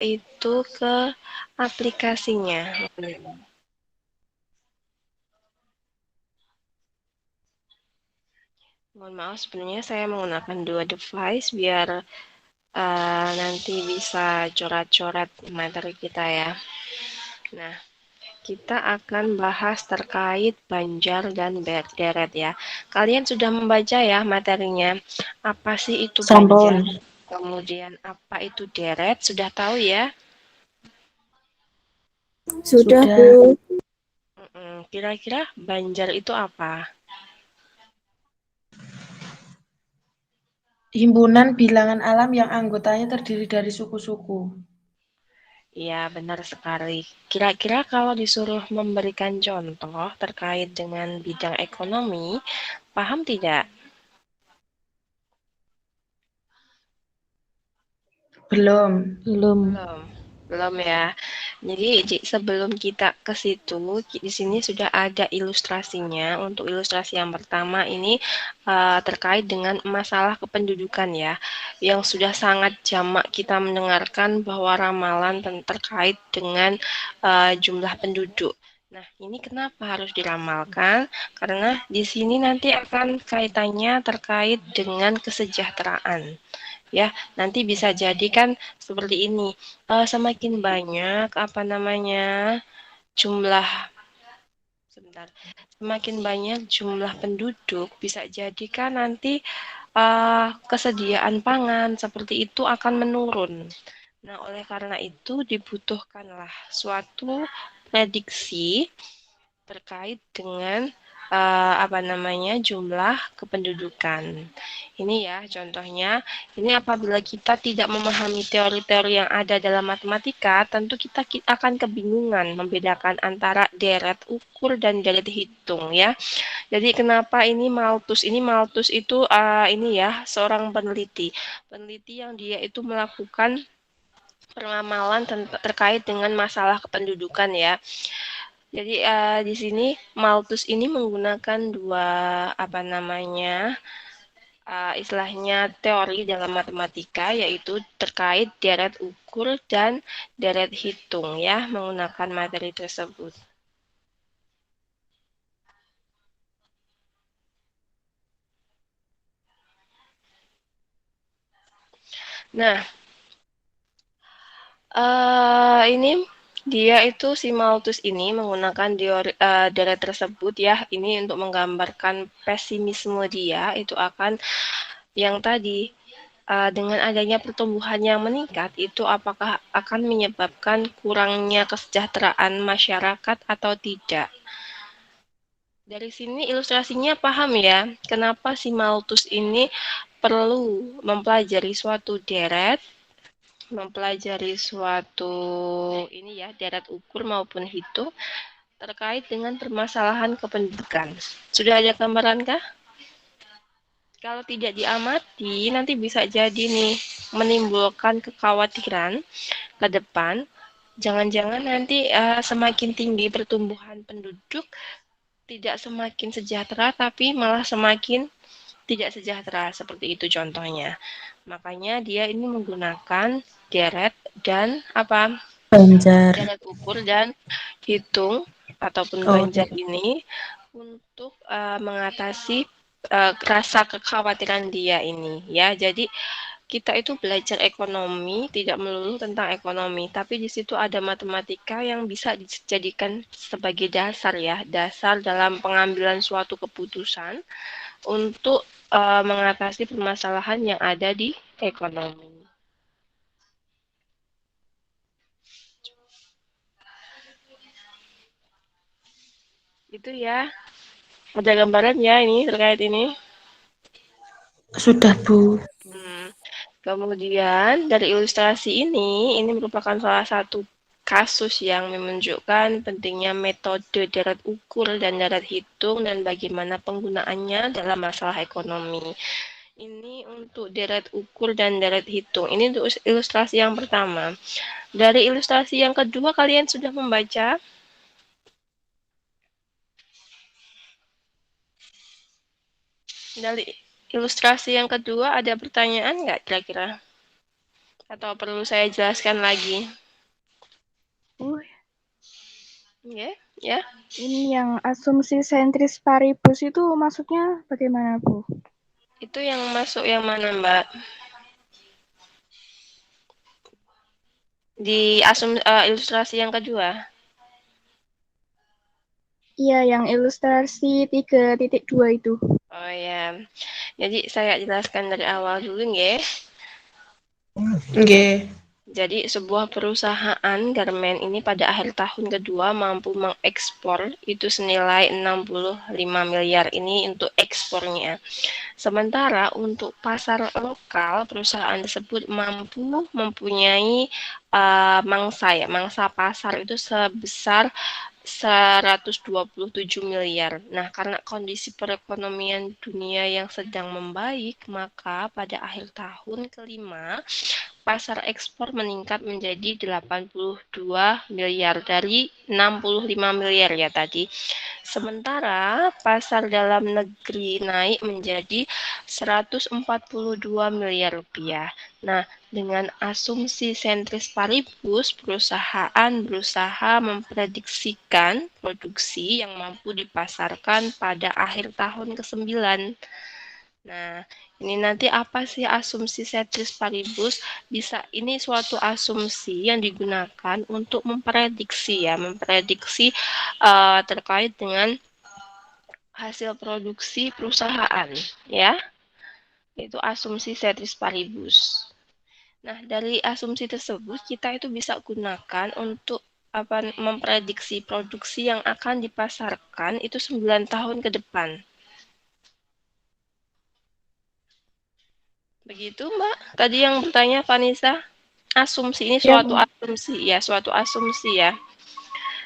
itu ke aplikasinya. Mohon maaf, sebenarnya saya menggunakan dua device biar nanti bisa coret-coret materi kita ya. Nah, kita akan bahas terkait banjar dan deret ya. Kalian sudah membaca ya materinya. Apa sih itu Sampun. banjar? Kemudian apa itu deret? Sudah tahu ya? Sudah, Sudah. Bu. Kira-kira banjar itu apa? Himpunan bilangan alam yang anggotanya terdiri dari suku-suku. Ya, benar sekali. Kira-kira kalau disuruh memberikan contoh terkait dengan bidang ekonomi, paham tidak? Belum. Belum. Belum, belum ya. Jadi sebelum kita ke situ, di sini sudah ada ilustrasinya. Untuk ilustrasi yang pertama ini terkait dengan masalah kependudukan ya, yang sudah sangat jamak kita mendengarkan bahwa ramalan terkait dengan jumlah penduduk. Nah, ini kenapa harus diramalkan? Karena di sini nanti akan kaitannya terkait dengan kesejahteraan. Ya, nanti bisa jadi kan seperti ini. Semakin banyak apa namanya jumlah sebentar, semakin banyak jumlah penduduk bisa jadi kan nanti kesediaan pangan seperti itu akan menurun. Nah, oleh karena itu dibutuhkanlah suatu prediksi terkait dengan apa namanya jumlah kependudukan. Ini ya contohnya. Ini apabila kita tidak memahami teori-teori yang ada dalam matematika, tentu kita akan kebingungan membedakan antara deret ukur dan deret hitung ya. Jadi kenapa ini Malthus? Ini Malthus itu ini ya seorang peneliti. Peneliti yang dia itu melakukan peramalan terkait dengan masalah kependudukan ya. Jadi di sini Malthus ini menggunakan dua apa namanya istilahnya teori dalam matematika yaitu terkait deret ukur dan deret hitung ya menggunakan materi tersebut. Nah, ini dia itu si Malthus ini menggunakan deret tersebut ya ini untuk menggambarkan pesimisme dia itu akan yang tadi dengan adanya pertumbuhan yang meningkat itu apakah akan menyebabkan kurangnya kesejahteraan masyarakat atau tidak. Dari sini ilustrasinya paham ya, kenapa si Malthus ini perlu mempelajari suatu deret, mempelajari suatu ini ya, deret ukur maupun hitung terkait dengan permasalahan kependudukan. Sudah ada gambaran kah? Kalau tidak diamati, nanti bisa jadi nih menimbulkan kekhawatiran ke depan. Jangan-jangan nanti semakin tinggi pertumbuhan penduduk, tidak semakin sejahtera, tapi malah semakin tidak sejahtera. Seperti itu contohnya. Makanya dia ini menggunakan deret dan apa? Banjar. Deret ukur dan hitung ataupun Oh, banjar ini untuk mengatasi rasa kekhawatiran dia ini ya. Jadi kita itu belajar ekonomi tidak melulu tentang ekonomi, tapi di situ ada matematika yang bisa dijadikan sebagai dasar ya, dasar dalam pengambilan suatu keputusan untuk mengatasi permasalahan yang ada di ekonomi. Itu ya, ada gambaran ya ini terkait ini. Sudah, Bu. Hmm. Kemudian dari ilustrasi ini merupakan salah satu kasus yang menunjukkan pentingnya metode deret ukur dan deret hitung dan bagaimana penggunaannya dalam masalah ekonomi. Ini untuk deret ukur dan deret hitung. Ini untuk ilustrasi yang pertama. Dari ilustrasi yang kedua kalian sudah membaca? Dari ilustrasi yang kedua ada pertanyaan nggak kira-kira? Atau perlu saya jelaskan lagi? Ya, Ya. Ini yang asumsi sentris paribus itu maksudnya bagaimana, Bu? Itu yang masuk yang mana, Mbak? Di ilustrasi yang kedua. Iya, yang ilustrasi 3.2 itu. Oh ya. Jadi saya jelaskan dari awal dulu nggih. Nggih. Jadi sebuah perusahaan garmen ini pada akhir tahun kedua mampu mengekspor itu senilai 65 miliar ini untuk ekspornya. Sementara untuk pasar lokal perusahaan tersebut mampu mempunyai mangsa pasar itu sebesar 127 miliar. Nah, karena kondisi perekonomian dunia yang sedang membaik, maka pada akhir tahun kelima pasar ekspor meningkat menjadi 82 miliar dari 65 miliar ya tadi. Sementara pasar dalam negeri naik menjadi 142 miliar rupiah. Nah, dengan asumsi sentris paribus, perusahaan berusaha memprediksikan produksi yang mampu dipasarkan pada akhir tahun ke-9. Nah, ini nanti apa sih asumsi sentris paribus? Ini suatu asumsi yang digunakan untuk memprediksi terkait dengan hasil produksi perusahaan, ya. Itu asumsi sentris paribus. Nah, dari asumsi tersebut kita itu bisa gunakan untuk memprediksi produksi yang akan dipasarkan itu 9 tahun ke depan. Begitu, Mbak. Tadi yang bertanya Vanessa, asumsi ini suatu asumsi ya.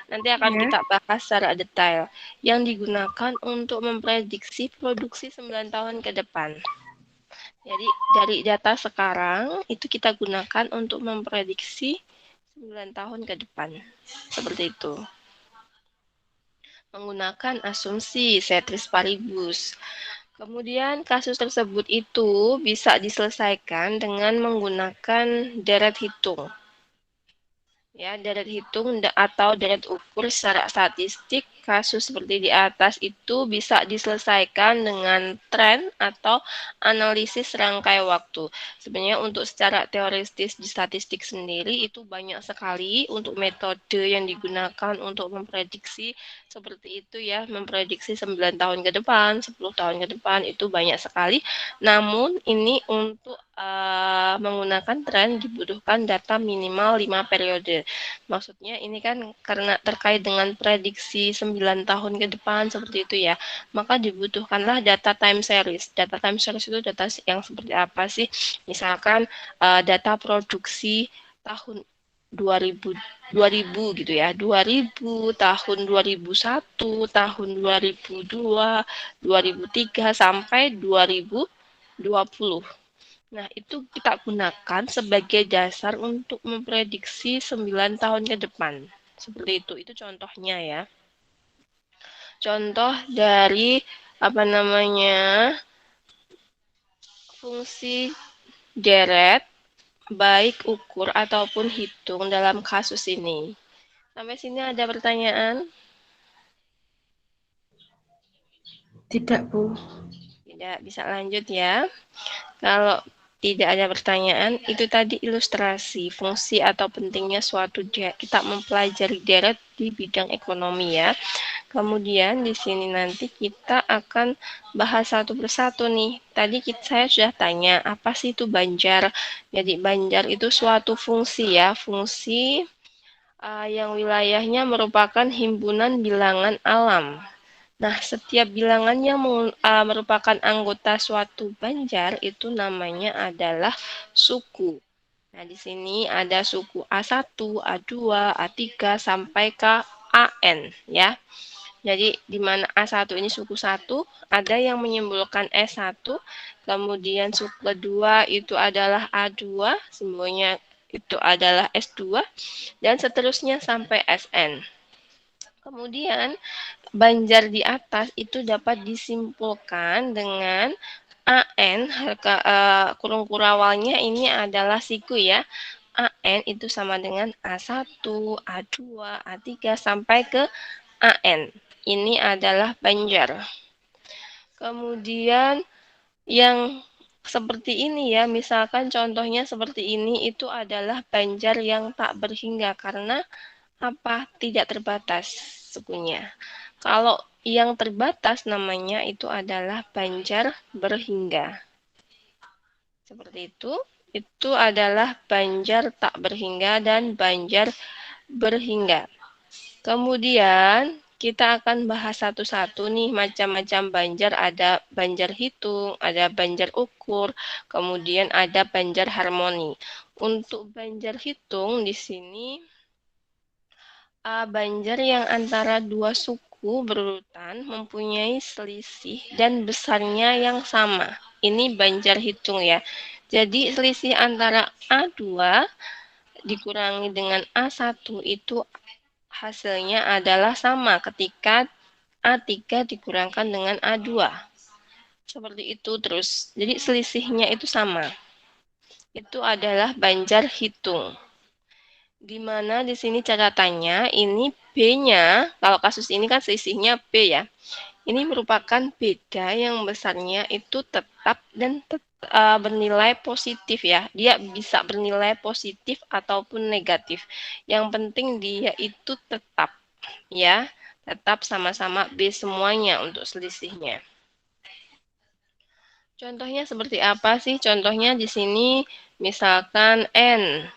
Nanti akan kita bahas secara detail yang digunakan untuk memprediksi produksi 9 tahun ke depan. Jadi dari data sekarang itu kita gunakan untuk memprediksi 9 tahun ke depan. Seperti itu. Menggunakan asumsi ceteris paribus. Kemudian kasus tersebut itu bisa diselesaikan dengan menggunakan deret hitung. Ya, deret hitung atau deret ukur secara statistik kasus seperti di atas itu bisa diselesaikan dengan tren atau analisis rangkai waktu. Sebenarnya untuk secara teoritis di statistik sendiri itu banyak sekali untuk metode yang digunakan untuk memprediksi seperti itu ya, memprediksi 9 tahun ke depan, 10 tahun ke depan itu banyak sekali. Namun ini untuk menggunakan tren dibutuhkan data minimal 5 periode. Maksudnya ini kan karena terkait dengan prediksi 9 tahun ke depan seperti itu ya, maka dibutuhkanlah data time series. Data time series itu data yang seperti apa sih? Misalkan data produksi tahun 2000 gitu ya, 2000, tahun 2001, tahun 2002, 2003 sampai 2020. Nah, itu kita gunakan sebagai dasar untuk memprediksi 9 tahun ke depan. Seperti itu contohnya ya. Contoh dari fungsi deret, baik ukur ataupun hitung dalam kasus ini. Sampai sini ada pertanyaan? Tidak, Bu. Tidak, bisa lanjut ya. Kalau tidak ada pertanyaan, itu tadi ilustrasi fungsi atau pentingnya suatu kita mempelajari deret di bidang ekonomi ya. Kemudian di sini nanti kita akan bahas satu persatu nih. Tadi saya sudah tanya, apa sih itu banjar? Jadi banjar itu suatu fungsi ya, fungsi yang wilayahnya merupakan himpunan bilangan alam. Nah, setiap bilangan yang merupakan anggota suatu banjar itu namanya adalah suku. Nah, di sini ada suku A1, A2, A3 sampai ke AN ya. Jadi di mana A1 ini suku 1, ada yang menyimbolkan S1, kemudian suku kedua itu adalah A2, simbolnya itu adalah S2 dan seterusnya sampai SN. Kemudian banjar di atas itu dapat disimpulkan dengan AN, kurung kurawalnya ini adalah siku ya. AN itu sama dengan A1, A2, A3 sampai ke AN. Ini adalah Banjar. Kemudian yang seperti ini ya, misalkan contohnya seperti ini, itu adalah Banjar yang tak berhingga karena apa? Tidak terbatas sukunya. Kalau yang terbatas namanya itu adalah Banjar berhingga. Seperti itu adalah Banjar tak berhingga dan Banjar berhingga. Kemudian kita akan bahas satu-satu nih macam-macam Banjar. Ada Banjar hitung, ada Banjar ukur, kemudian ada Banjar harmoni. Untuk Banjar hitung di sini Banjar yang antara dua suku berurutan mempunyai selisih dan besarnya yang sama. Ini Banjar hitung ya. Jadi selisih antara A2 dikurangi dengan A1 itu hasilnya adalah sama ketika A3 dikurangkan dengan A2. Seperti itu terus. Jadi selisihnya itu sama. Itu adalah Banjar hitung. Di mana di sini catatannya ini B-nya, kalau kasus ini kan selisihnya B ya. Ini merupakan beda yang besarnya itu tetap dan bernilai positif ya. Dia bisa bernilai positif ataupun negatif. Yang penting dia itu tetap ya. Tetap sama-sama B semuanya untuk selisihnya. Contohnya seperti apa sih? Contohnya di sini misalkan N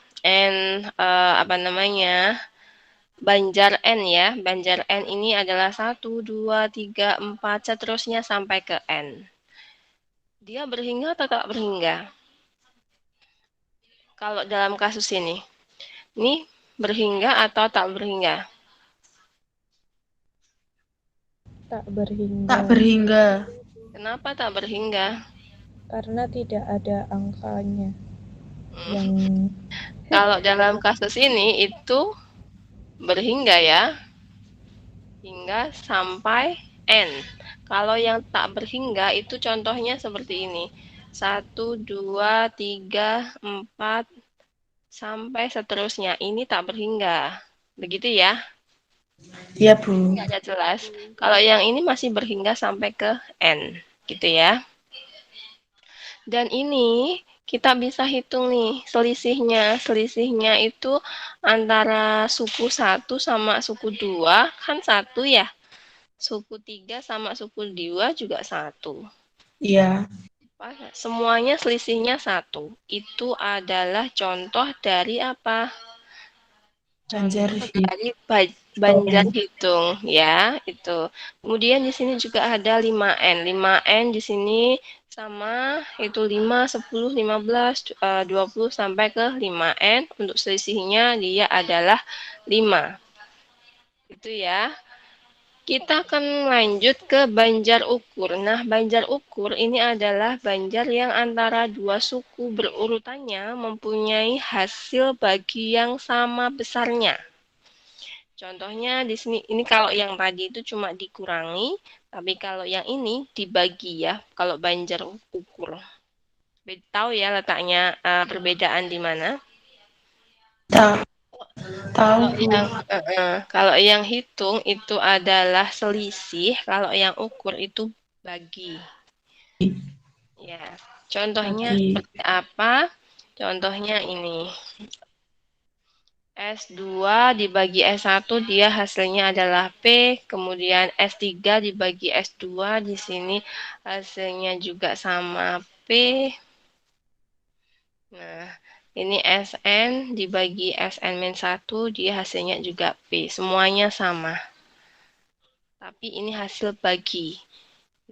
apa namanya? Banjar N ya. Banjar N ini adalah 1, 2, 3, 4, seterusnya sampai ke N. Dia berhingga atau tak berhingga? Kalau dalam kasus ini. Ini berhingga atau tak berhingga? Tak berhingga. Tak berhingga. Kenapa tak berhingga? Karena tidak ada angkanya. Yang Kalau dalam kasus ini itu berhingga ya. Hingga sampai N. Kalau yang tak berhingga itu contohnya seperti ini. 1, 2, 3, 4, sampai seterusnya. Ini tak berhingga. Begitu ya? Iya, Bu. Nggak jelas. Kalau yang ini masih berhingga sampai ke N. Gitu ya. Dan ini kita bisa hitung nih selisihnya. Selisihnya itu antara suku 1 sama suku 2 kan 1 ya. Suku 3 sama suku 2 juga 1. Iya. Semuanya selisihnya 1. Itu adalah contoh dari apa? Banjar Dari Banjar hitung ya, itu. Kemudian di sini juga ada 5N. 5N di sini sama itu 5, 10, 15, 20 sampai ke 5N. Untuk selisihnya dia adalah 5. Itu ya. Kita akan lanjut ke Banjar ukur. Nah, Banjar ukur ini adalah Banjar yang antara dua suku berurutannya mempunyai hasil bagi yang sama besarnya. Contohnya di sini, ini kalau yang tadi itu cuma dikurangi, tapi kalau yang ini dibagi ya, kalau Banjar ukur. Tahu ya letaknya perbedaan di mana? Tahu. Kalau yang hitung itu adalah selisih, kalau yang ukur itu bagi. Ya, contohnya seperti apa? Contohnya ini. S2 dibagi S1 dia hasilnya adalah P, kemudian S3 dibagi S2 di sini hasilnya juga sama P. Nah, ini Sn dibagi Sn-1 dia hasilnya juga P, semuanya sama. Tapi ini hasil bagi.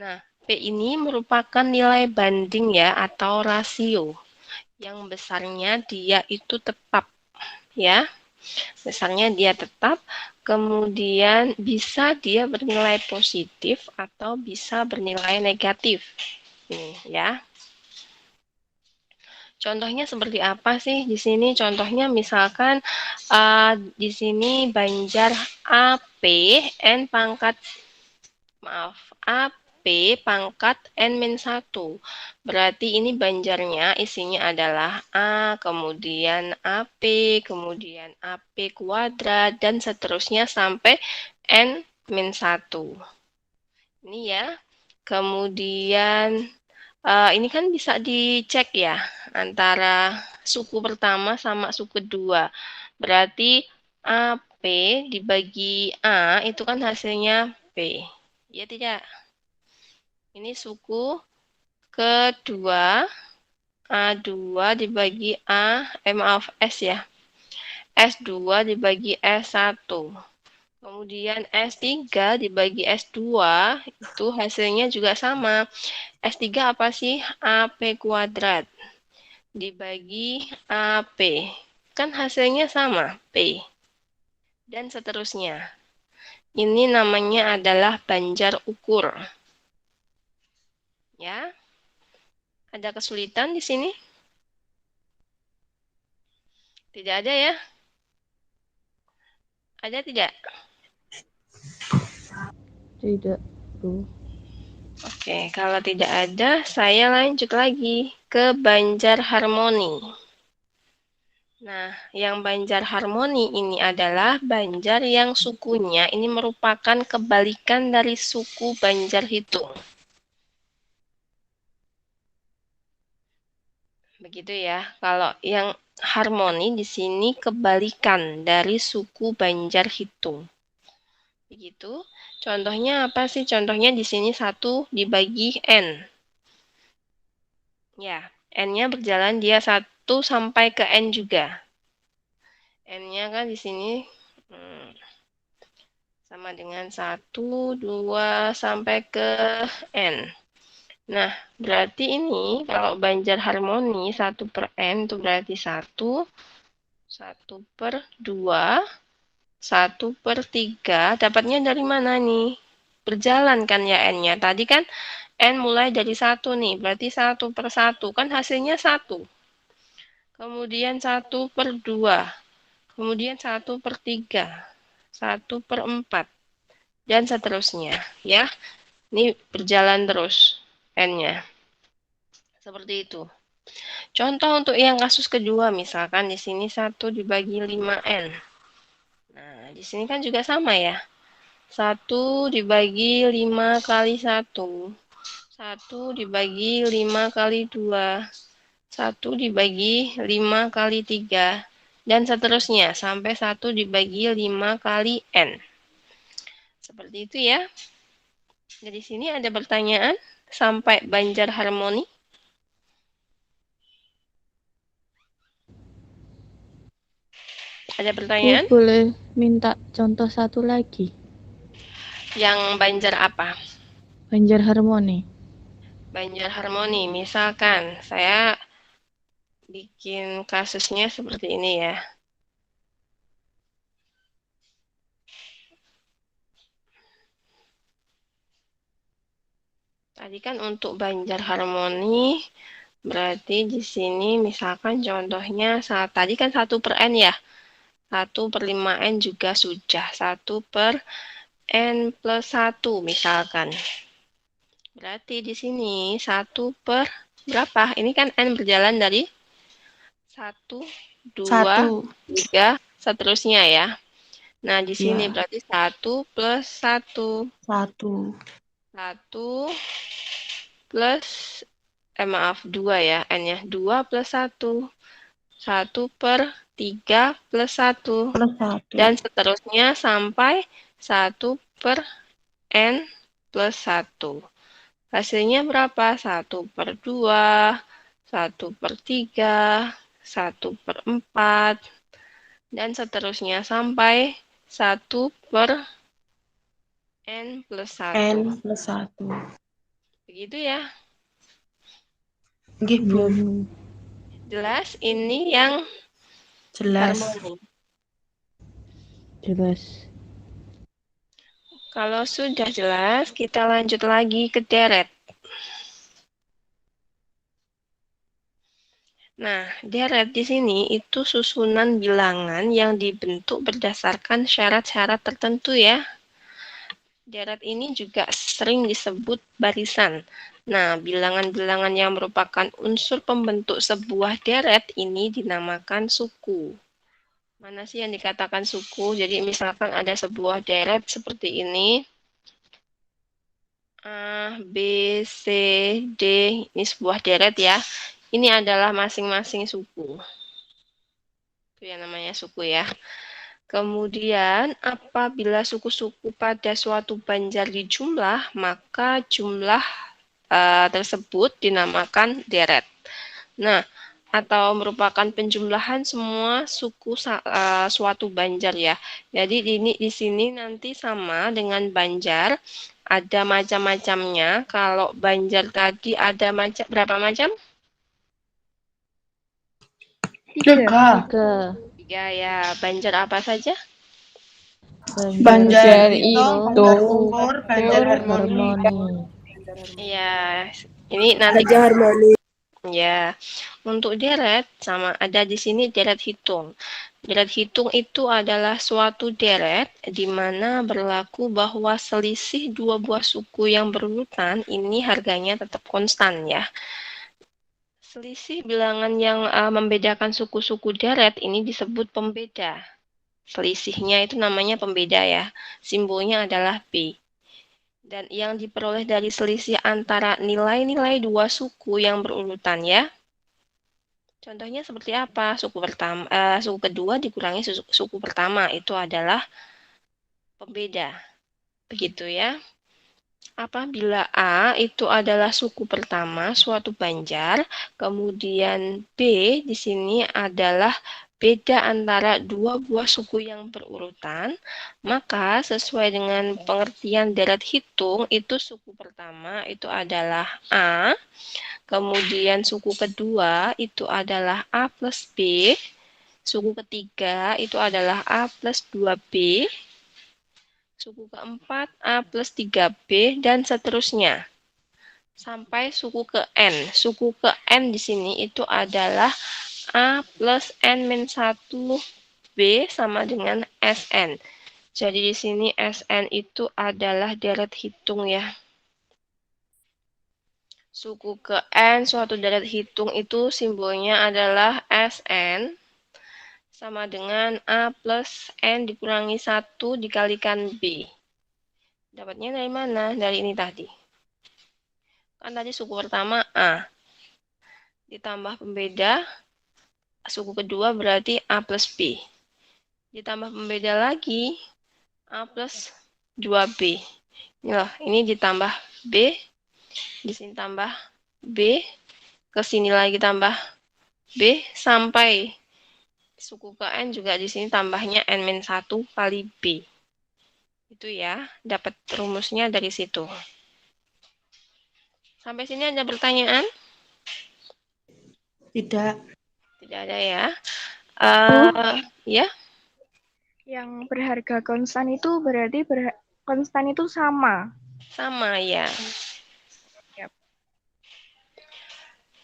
Nah, P ini merupakan nilai banding ya atau rasio. Yang besarnya dia itu tetap ya. Besarnya dia tetap, kemudian bisa dia bernilai positif atau bisa bernilai negatif. Ini ya. Contohnya seperti apa sih di sini? Contohnya misalkan di sini Banjar AP N pangkat AP pangkat N-1. Berarti ini banjarnya isinya adalah A, kemudian AP, kemudian AP kuadrat, dan seterusnya sampai N-1. Ini ya. Kemudian ini kan bisa dicek ya antara suku pertama sama suku kedua. Berarti AP dibagi A itu kan hasilnya P. Ya tidak? Ini suku kedua, A2 dibagi maaf, S ya. S2 dibagi S1. Kemudian S3 dibagi S2, itu hasilnya juga sama. S3 apa sih? AP kuadrat dibagi AP. Kan hasilnya sama, P. Dan seterusnya. Ini namanya adalah banjar ukur. Ya. Ada kesulitan di sini? Tidak ada ya? Ada tidak? Tidak, Bu. Oke, kalau tidak ada, saya lanjut lagi ke banjar harmoni. Nah, yang banjar harmoni ini adalah banjar yang sukunya ini merupakan kebalikan dari suku banjar hitung. Begitu ya. Kalau yang harmoni di sini kebalikan dari suku banjar hitung. Begitu. Contohnya apa sih? Contohnya di sini 1 dibagi N. Ya, N-nya berjalan dia 1 sampai ke N juga. N-nya kan di sini sama dengan 1, 2, sampai ke N. Nah, berarti ini kalau banjar harmoni 1 per N itu berarti 1, 1 per 2, 1 per 3. Dapatnya dari mana nih? Berjalan kan ya N-nya. Tadi kan N mulai dari 1 nih, berarti 1 per 1. Kan hasilnya 1. Kemudian 1 per 2. Kemudian 1 per 3. 1 per 4. Dan seterusnya. Ya, ini berjalan terus N-nya. Seperti itu. Contoh untuk yang kasus kedua, misalkan di sini 1 dibagi 5N. Nah, di sini kan juga sama ya. 1 dibagi 5 kali 1. 1 dibagi 5 kali 2. 1 dibagi 5 kali 3. Dan seterusnya, sampai 1 dibagi 5 kali N. Seperti itu ya. Jadi sini ada pertanyaan sampai banjar harmoni. Ada pertanyaan? Bu, boleh minta contoh satu lagi? Yang banjar apa? Banjar harmoni. Banjar harmoni, misalkan saya bikin kasusnya seperti ini ya. Tadi kan untuk banjar harmoni, berarti di sini misalkan contohnya, tadi kan 1 per N ya. 1 per 5N juga sudah. 1 per N plus 1 misalkan. Berarti di sini 1 per berapa? Ini kan N berjalan dari 1, 2, 3, seterusnya ya. Nah, di sini berarti 1 plus 1. 1 plus, maaf, 2 ya, N-nya. 2 plus 1. 1 per 3 plus 1. Dan seterusnya sampai 1 per N plus 1. Hasilnya berapa? 1 per 2, 1 per 3, 1 per 4, dan seterusnya sampai 1 per N plus 1. Begitu ya. Jelas? Ini yang harmoni. Jelas. Kalau sudah jelas, kita lanjut lagi ke deret. Nah, deret di sini itu susunan bilangan yang dibentuk berdasarkan syarat-syarat tertentu ya. Deret ini juga sering disebut barisan. Nah, bilangan-bilangan yang merupakan unsur pembentuk sebuah deret ini dinamakan suku. Mana sih yang dikatakan suku? Jadi misalkan ada sebuah deret seperti ini. A, B, C, D, ini sebuah deret ya. Ini adalah masing-masing suku. Itu yang namanya suku ya. Kemudian, apabila suku-suku pada suatu banjar dijumlah, maka jumlah tersebut dinamakan deret. Nah, atau merupakan penjumlahan semua suku suatu banjar ya. Jadi di sini nanti sama dengan banjar, ada macam-macamnya. Kalau banjar tadi ada berapa macam? 3. 3. 3 ya. Banjar apa saja? Banjar Hitung, Hitung, Banjar Ukur, Banjar Harmoni. Ya, ini nanti Banjar Harmoni. ya. Untuk deret sama ada di sini deret hitung. Deret hitung itu adalah suatu deret di mana berlaku bahwa selisih dua buah suku yang berurutan ini harganya tetap konstan ya. Selisih bilangan yang membedakan suku-suku deret ini disebut pembeda. Selisihnya itu namanya pembeda ya. Simbolnya adalah B. Dan yang diperoleh dari selisih antara nilai-nilai dua suku yang berurutan ya. Contohnya seperti apa? Suku kedua dikurangi suku pertama itu adalah pembeda. Begitu ya. Apabila A itu adalah suku pertama suatu banjar, kemudian B di sini adalah beda antara dua buah suku yang berurutan, maka sesuai dengan pengertian deret hitung itu suku pertama itu adalah A, kemudian suku kedua itu adalah A plus B, suku ketiga itu adalah A plus 2B, suku keempat A plus 3B, dan seterusnya. Sampai suku ke N. Suku ke N di sini itu adalah A plus N-1B sama dengan SN. Jadi di sini SN itu adalah deret hitung ya. Suku ke N, suatu deret hitung itu simbolnya adalah SN. Sama dengan A plus N dikurangi 1 dikalikan B. Dapatnya dari mana? Dari ini tadi. Kan tadi suku pertama A. Ditambah pembeda, suku kedua berarti A plus B. Ditambah pembeda lagi, A plus 2B. Ini ditambah B, di sini tambah B, ke sini lagi tambah B, sampai suku ke N juga di sini tambahnya N-1 kali B. Itu ya, dapat rumusnya dari situ. Sampai sini ada pertanyaan? Tidak. Tidak ada ya. Ya. Yang berharga konstan itu berarti konstan itu sama. Sama ya. Yap.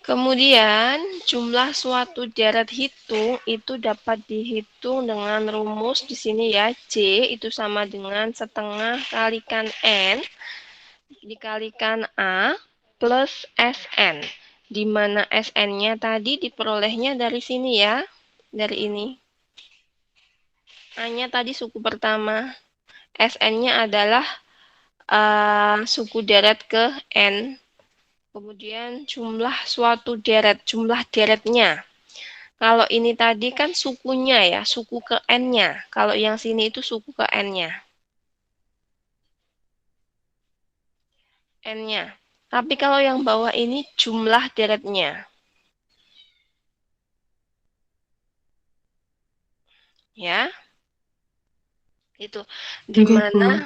Kemudian jumlah suatu deret hitung itu dapat dihitung dengan rumus di sini ya. C itu sama dengan setengah kalikan N dikalikan A plus SN. Di mana SN-nya tadi diperolehnya dari sini ya. Dari ini. A-nya tadi suku pertama. SN-nya adalah suku deret ke N. Kemudian jumlah suatu deret, jumlah deretnya. Kalau ini tadi kan sukunya ya, suku ke N-nya. Kalau yang sini itu suku ke N-nya. N-nya. Tapi kalau yang bawah ini jumlah deretnya. Ya. Itu. Dimana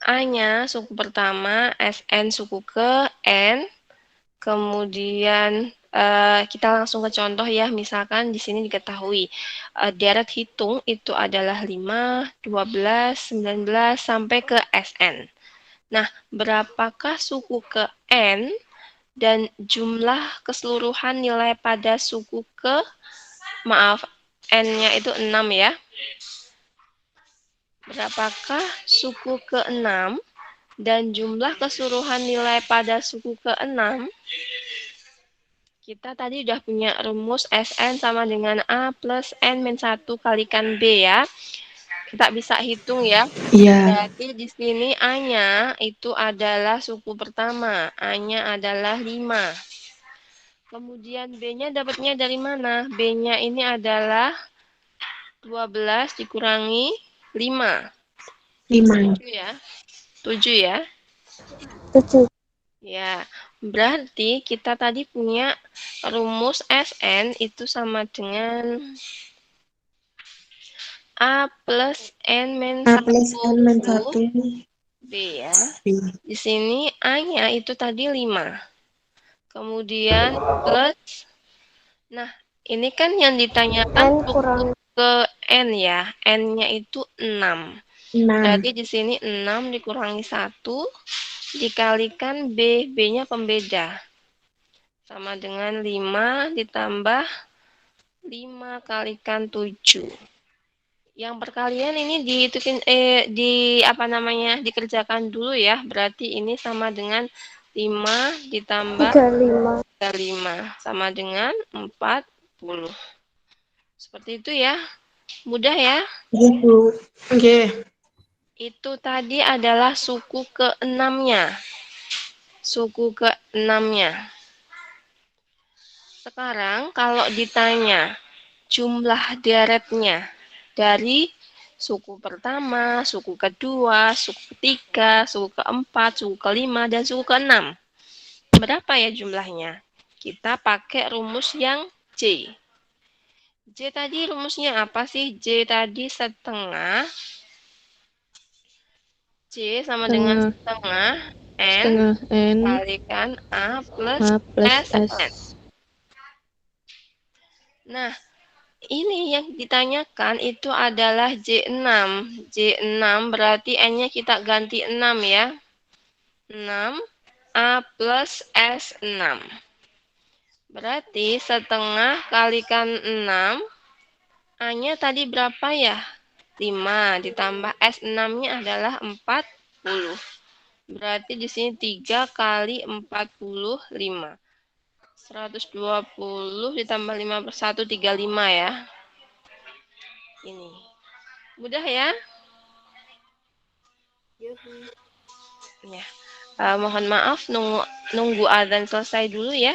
A-nya suku pertama, SN suku ke N. Kemudian kita langsung ke contoh ya, misalkan di sini diketahui deret hitung itu adalah 5, 12, 19 sampai ke SN. Nah, berapakah suku ke N dan jumlah keseluruhan nilai pada suku ke, maaf, N-nya itu 6 ya. Berapakah suku ke 6 Dan jumlah keseluruhan nilai pada suku ke-6, kita tadi udah punya rumus Sn sama dengan A plus N-1 kalikan B ya. Kita bisa hitung ya. Iya. Berarti di sini A-nya itu adalah suku pertama. A-nya adalah 5. Kemudian B-nya dapatnya dari mana? B-nya ini adalah 12 dikurangi 5. 5. 7 ya. 7 ya. 7. Ya, berarti kita tadi punya rumus Sn itu sama dengan A plus N min A plus 1 N-1 B ya. B. Di sini A-nya itu tadi 5. Kemudian plus, nah ini kan yang ditanyakan suku ke N ya. N-nya itu 6. 6. Berarti di sini 6 dikurangi 1 dikalikan B. B-nya pembeda. Sama dengan 5 ditambah 5 kalikan 7. Yang perkalian ini dikerjakan dulu ya. Berarti ini sama dengan 5 ditambah 35 sama dengan 40. Seperti itu ya. Mudah ya. Gitu. Oke. Itu tadi adalah suku ke-6-nya. Suku ke-6-nya. Sekarang kalau ditanya jumlah deretnya dari suku pertama, suku kedua, suku ketiga, suku keempat, suku kelima, dan suku keenam. Berapa ya jumlahnya? Kita pakai rumus yang J. J tadi rumusnya apa sih? J tadi setengah. J sama dengan setengah N setengah N kalikan A plus A plus SN. S. Nah, ini yang ditanyakan itu adalah J6. J6 berarti N-nya kita ganti 6 ya. 6 A plus S6. Berarti setengah kalikan 6. A-nya tadi berapa ya? 5 ditambah S6-nya adalah 40. Berarti di sini 3 kali 45. 120 ditambah 5 per 1, 35 ya. Ini. Mudah ya? Ya. Mohon maaf nunggu adzan selesai dulu ya.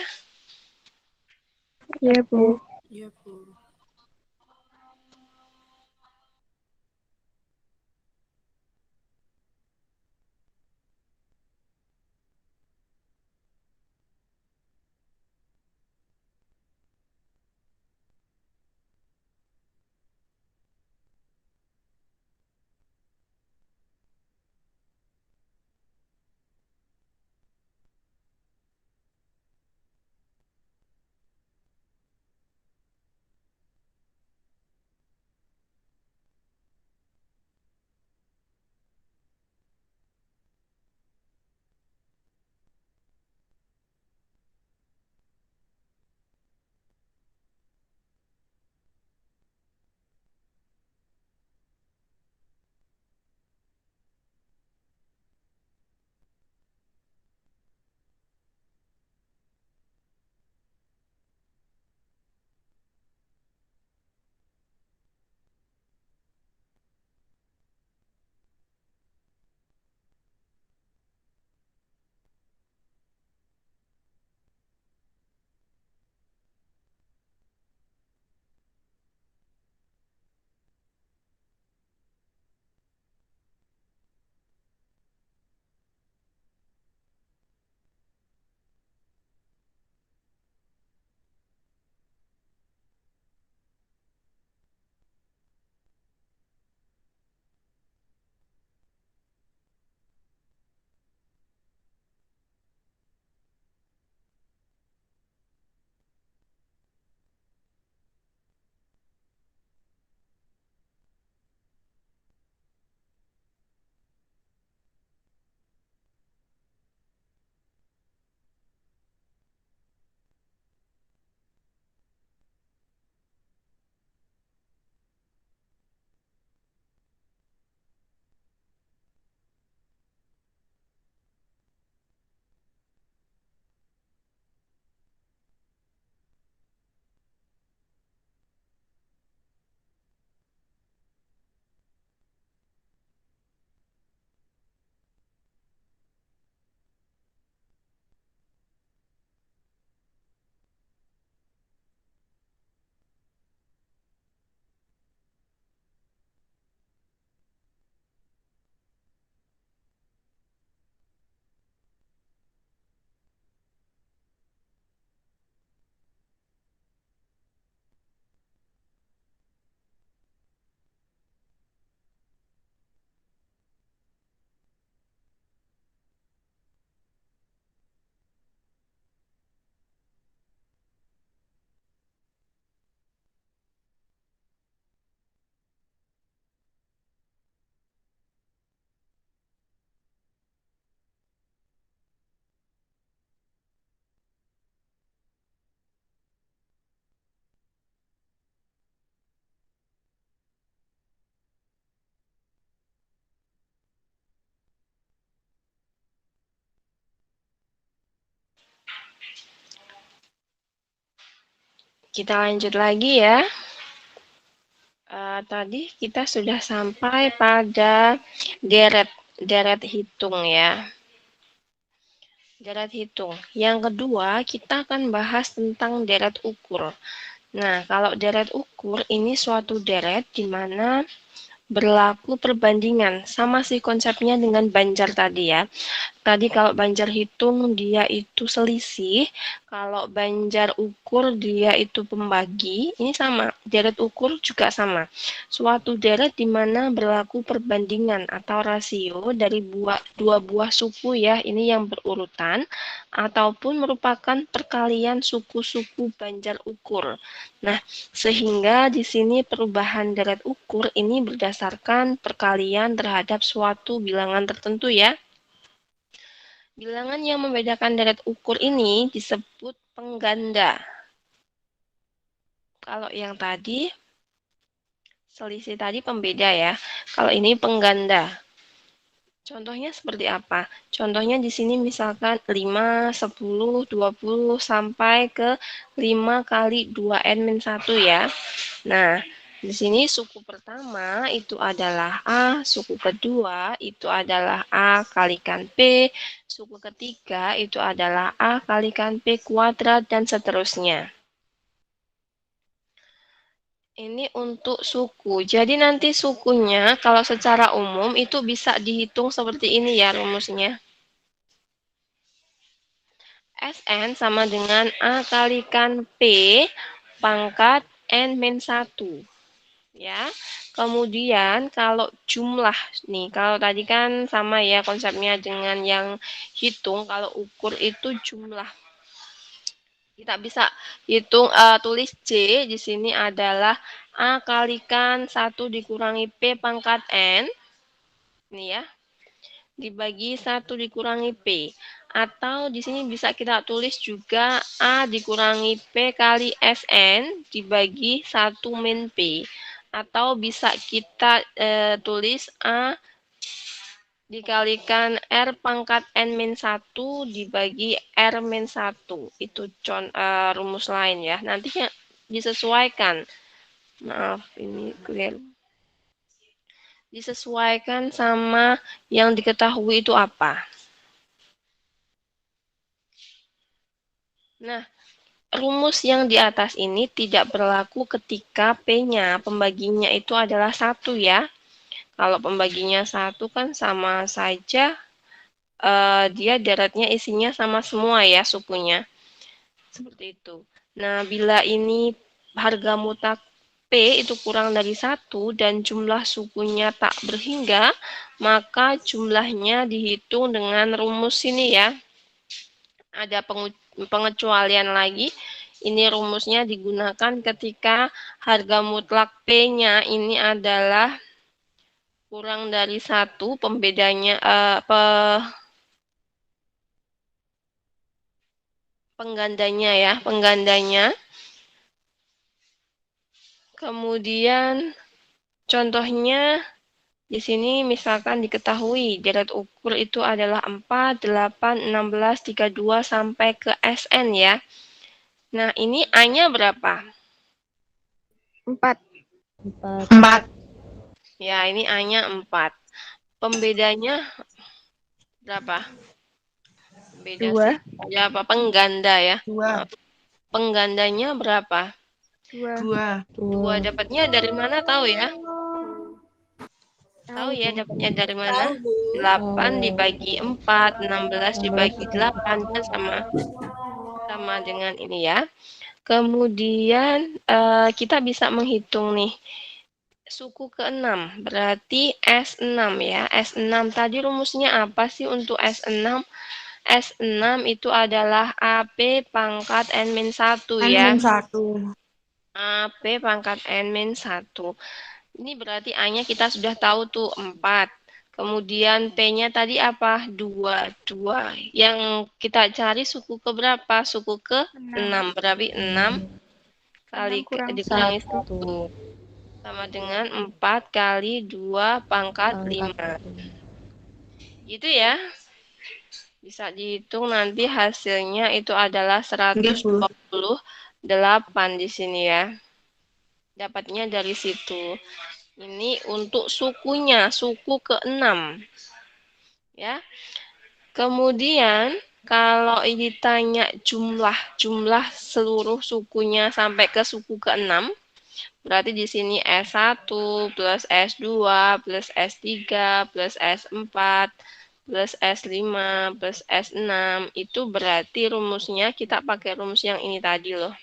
Ya, Bu. Iya, Bu. Kita lanjut lagi ya. Tadi kita sudah sampai pada deret hitung ya. Deret hitung. Yang kedua, kita akan bahas tentang deret ukur. Nah, kalau deret ukur ini suatu deret di mana berlaku perbandingan. Sama sih konsepnya dengan banjar tadi ya. Tadi kalau banjar hitung dia itu selisih, kalau banjar ukur dia itu pembagi. Ini sama, deret ukur juga sama. Suatu deret di mana berlaku perbandingan atau rasio dari dua buah suku ya, ini yang berurutan, ataupun merupakan perkalian suku-suku banjar ukur. Nah, sehingga di sini perubahan deret ukur ini berdasarkan perkalian terhadap suatu bilangan tertentu ya. Bilangan yang membedakan deret ukur ini disebut pengganda. Kalau yang tadi, selisih tadi pembeda ya. Kalau ini pengganda. Contohnya seperti apa? Contohnya di sini misalkan 5, 10, 20, sampai ke 5 kali 2n-1 ya. Nah, di sini suku pertama itu adalah A, suku kedua itu adalah A kalikan P, suku ketiga itu adalah A kalikan P kuadrat, dan seterusnya. Ini untuk suku. Jadi nanti sukunya kalau secara umum itu bisa dihitung seperti ini ya rumusnya. Sn sama dengan A kalikan P pangkat N-1. Ya. Kemudian kalau jumlah nih, kalau tadi kan sama ya konsepnya dengan yang hitung, kalau ukur itu jumlah. Kita bisa hitung tulis C di sini adalah A kalikan 1 dikurangi P pangkat N. Ini ya. Dibagi 1 dikurangi P. Atau di sini bisa kita tulis juga A dikurangi P kali Sn dibagi 1 min P. Atau bisa kita tulis A dikalikan R pangkat N-1 dibagi R-1. Itu rumus lain ya. Nantinya disesuaikan. Maaf, ini clear. Disesuaikan sama yang diketahui itu apa. Nah, rumus yang di atas ini tidak berlaku ketika P-nya, pembaginya itu adalah 1 ya. Kalau pembaginya 1 kan sama saja dia deretnya isinya sama semua ya sukunya. Seperti itu. Nah, bila ini harga mutlak P itu kurang dari 1 dan jumlah sukunya tak berhingga, maka jumlahnya dihitung dengan rumus ini ya. Ada pengecualian lagi. Ini rumusnya digunakan ketika harga mutlak P-nya ini adalah kurang dari 1, pembedanya penggandanya ya, penggandanya. Kemudian contohnya di sini misalkan diketahui deret ukur itu adalah 4, 8, 16, 32 sampai ke Sn ya. Nah, ini A-nya berapa? 4. 4. Ya, ini A-nya 4. Pembedanya berapa? Beda 2. sih. Ya, apa pengganda ya? 2. Penggandanya berapa? 2. 2 dapatnya dari mana tahu ya? Tahu ya dapatnya dari mana? 8 dibagi 4, 16 dibagi 8 kan sama dengan ini ya. Kemudian kita bisa menghitung nih suku ke-6, berarti S6 ya. S6 tadi rumusnya apa sih untuk S6? S6 itu adalah AP pangkat N-1 ya. N-1. AP pangkat N-1. Ini berarti A-nya kita sudah tahu tuh 4. Kemudian P-nya tadi apa? 2. Yang kita cari suku ke berapa? Suku ke 6. Berarti 6 kali dikurangi 1. Sama dengan 4 kali 2 pangkat 5. Gitu ya. Bisa dihitung nanti hasilnya itu adalah 120 8 di sini ya. Dapatnya dari situ. Ini untuk sukunya, suku ke-6. Ya. Kemudian kalau ditanya jumlah seluruh sukunya sampai ke suku ke-6, berarti di sini S1 plus S2 plus S3 plus S4 plus S5 plus S6 itu berarti rumusnya kita pakai rumus yang ini tadi loh.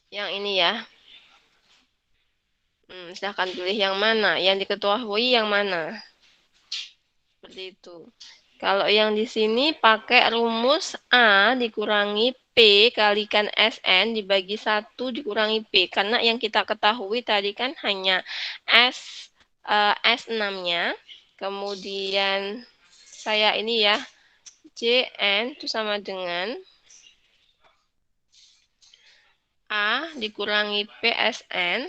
Yang ini ya. Silahkan pilih yang mana, yang diketahui yang mana. Seperti itu. Kalau yang di sini pakai rumus A dikurangi P kalikan SN dibagi 1 dikurangi P. Karena yang kita ketahui tadi kan hanya S6-nya. Kemudian saya ini ya, JN itu sama dengan A dikurangi PSN.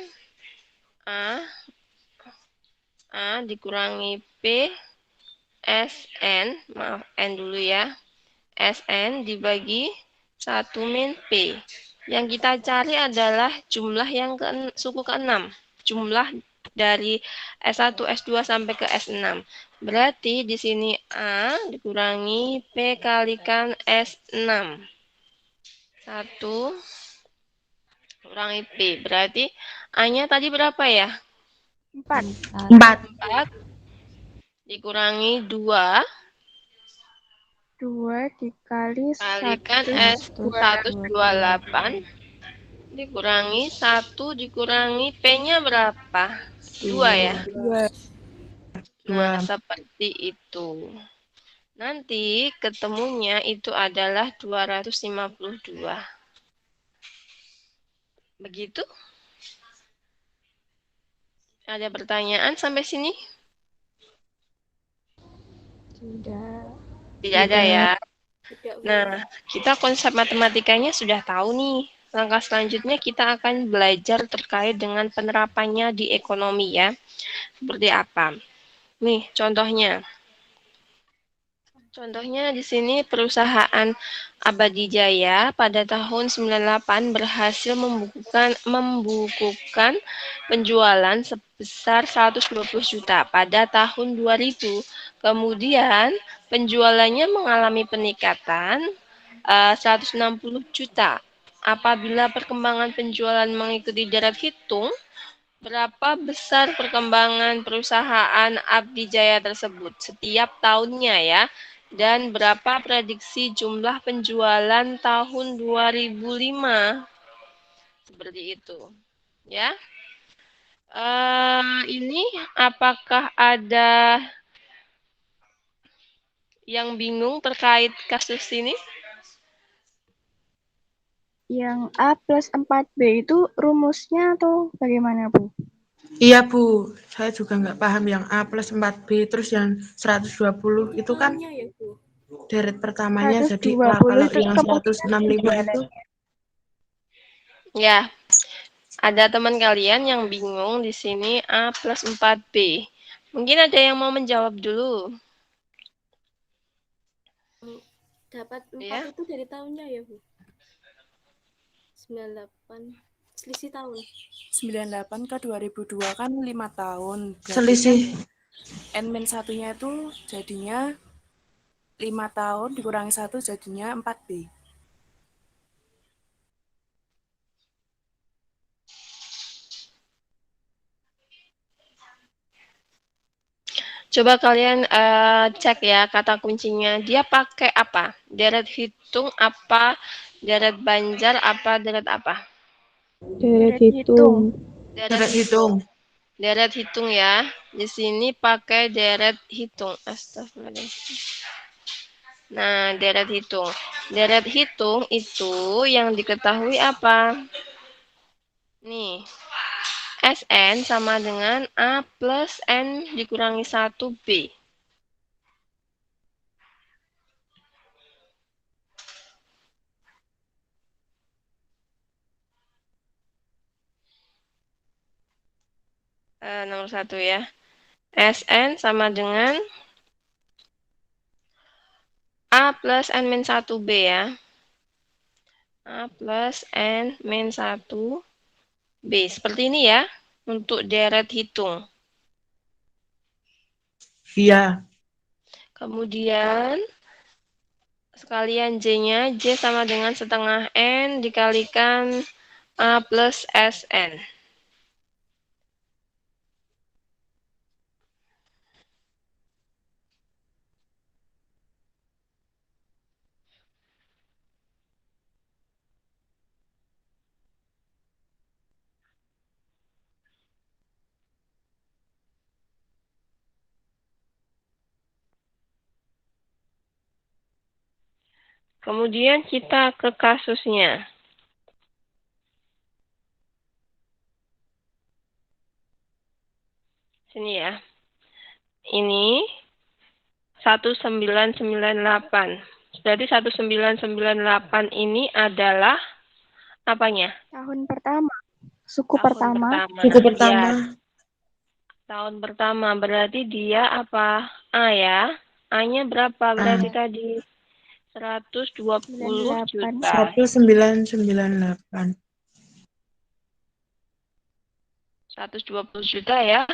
A dikurangi P SN, maaf N dulu ya, SN dibagi 1 min P. Yang kita cari adalah jumlah yang suku ke-6. Jumlah dari S1, S2 sampai ke S6. Berarti di sini A dikurangi P kalikan S6. 1 kurangi P. Berarti A-nya tadi berapa ya? 4. 4 dikurangi 2 dikali kalikan S128 dikurangi 1 dikurangi P-nya berapa? 2 ya? 2. Nah, seperti itu. Nanti ketemunya itu adalah 252. Begitu? Ada pertanyaan sampai sini? Tidak ada ya. Nah, kita konsep matematikanya sudah tahu nih. Langkah selanjutnya kita akan belajar terkait dengan penerapannya di ekonomi ya. Seperti apa? Nih, contohnya. Contohnya di sini perusahaan Abadi Jaya pada tahun 98 berhasil membukukan penjualan sebesar 120 juta pada tahun 2000. Kemudian penjualannya mengalami peningkatan 160 juta. Apabila perkembangan penjualan mengikuti deret hitung, berapa besar perkembangan perusahaan Abdi Jaya tersebut setiap tahunnya ya? Dan berapa prediksi jumlah penjualan tahun 2005? Seperti itu. Ya. Ini apakah ada yang bingung terkait kasus ini? Yang A plus 4B itu rumusnya atau bagaimana, Bu? Iya, Bu. Saya juga nggak paham yang A plus 4B, terus yang 120 itu kan deret pertamanya, jadi 120 kalau itu yang kemudian 165 itu. Ya, ada teman kalian yang bingung di sini A plus 4B. Mungkin ada yang mau menjawab dulu. Dapat 4 Ya. itu dari tahunnya ya, Bu? 98. Selisih tahun. 98 ke 2002 kan 5 tahun. Berarti Selisih. kan N-1-nya itu jadinya 5 tahun dikurangi 1 jadinya 4B. Coba kalian cek ya kata kuncinya. Dia pakai apa? Deret hitung apa? Deret banjar apa? Deret apa? Deret hitung. Deret hitung. Deret hitung ya. Di sini pakai deret hitung. Astagfirullahaladzim. Nah, deret hitung. Deret hitung itu yang diketahui apa? Nih. SN sama dengan A plus N dikurangi 1B. Nomor 1 ya. SN sama dengan A plus N min 1B ya. A plus N min 1 B. Seperti ini ya, untuk deret hitung. Iya. Kemudian, sekalian J-nya, J sama dengan setengah N dikalikan A plus SN. Kemudian kita ke kasusnya. Sini ya. Ini 1998. Berarti 1998 ini adalah apanya? Tahun pertama. Suku Tahun pertama. Suku pertama. Ya, tahun pertama. Berarti dia apa? A ya. A-nya berapa? Berarti tadi 120 juta. 1998. 120 juta ya.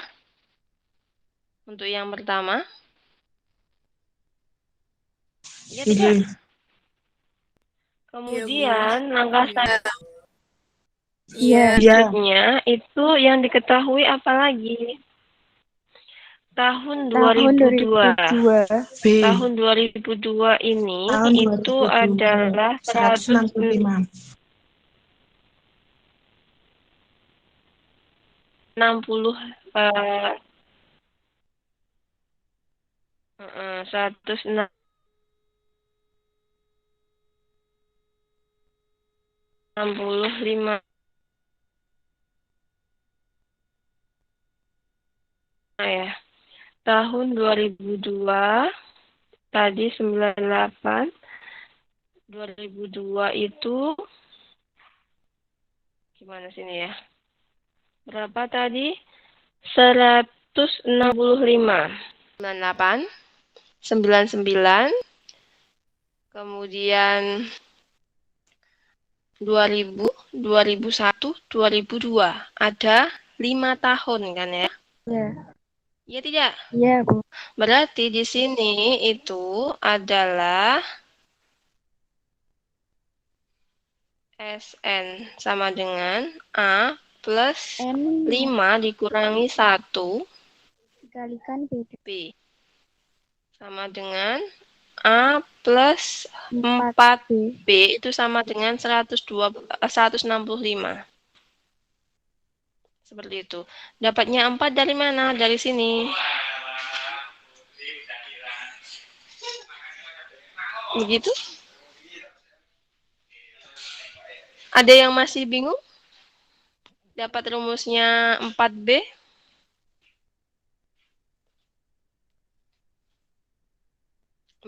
Untuk yang pertama. Iya tidak? Iya. Kemudian langkah Iya. selanjutnya itu yang diketahui apa lagi? Tahun 2002. B. Tahun 2002 ini Tahun itu 2002. adalah 165. 60 165 ya. Tahun 2002 tadi 98 2002 itu gimana sini ya? Berapa tadi? 165. 98 99 kemudian 2000 2001 2002 ada 5 tahun kan ya? Iya. Iya tidak? Iya, Bu. Berarti di sini itu adalah SN sama dengan A plus N 5 dikurangi 1 dikalikan B. B sama dengan A plus 4 B. B itu sama dengan 165. Seperti itu. Dapatnya 4 dari mana? Dari sini. Begitu? Ada yang masih bingung? Dapat rumusnya 4B?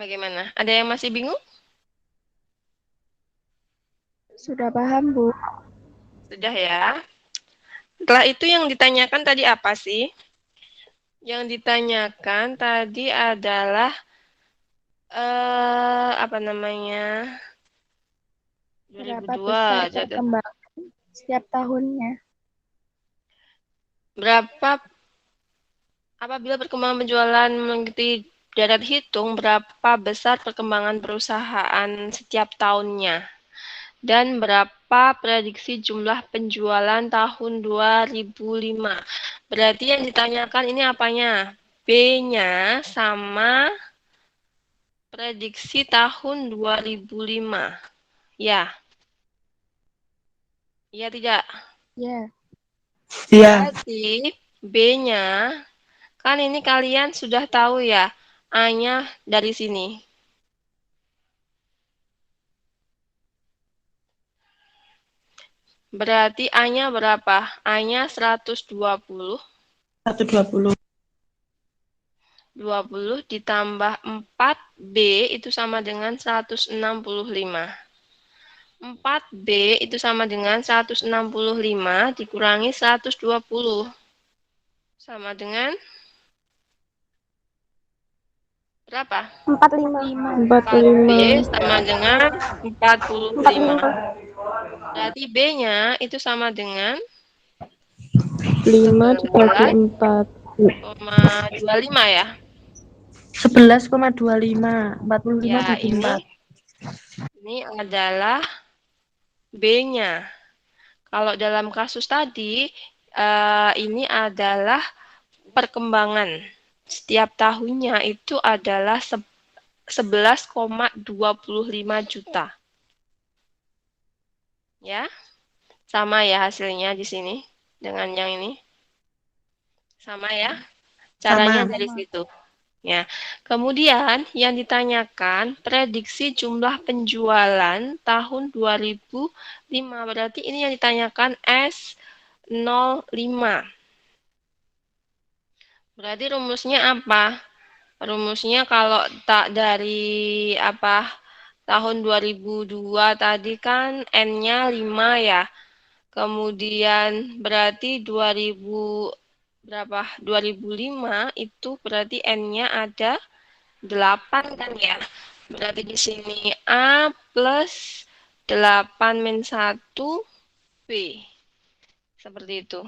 Bagaimana? Ada yang masih bingung? Sudah paham, Bu. Sudah ya. Setelah itu yang ditanyakan tadi apa sih? Yang ditanyakan tadi adalah apa namanya? Berapa 2002 besar perkembangan setiap tahunnya? Berapa apabila perkembangan penjualan mengikuti deret hitung berapa besar perkembangan perusahaan setiap tahunnya dan berapa prediksi jumlah penjualan tahun 2005. Berarti yang ditanyakan ini apanya? B-nya sama prediksi tahun 2005. Ya. Iya tidak? Iya. Iya. Berarti B-nya, kan ini kalian sudah tahu ya, A-nya dari sini. Berarti A-nya berapa? A-nya 120. 120. 20 ditambah 4B itu sama dengan 165. 4B itu sama dengan 165 dikurangi 120. Sama dengan berapa? 45. 4B sama dengan 45. Berarti B-nya itu sama dengan 5 dibagi 4. 11,25 ya. 11,25. 45 Ya, bagi 4. ini adalah B-nya. Kalau dalam kasus tadi, ini adalah perkembangan. Setiap tahunnya itu adalah 11,25 juta. Ya, sama ya hasilnya di sini dengan yang ini. Sama ya, caranya Sama. dari situ. Ya, kemudian yang ditanyakan prediksi jumlah penjualan tahun 2005. Berarti ini yang ditanyakan S05. Berarti rumusnya apa? Rumusnya kalau tak dari tahun 2002 tadi kan N-nya 5 ya. Kemudian berarti 2005 itu berarti N-nya ada 8 kan ya. Berarti di sini A plus 8 min 1 B. Seperti itu.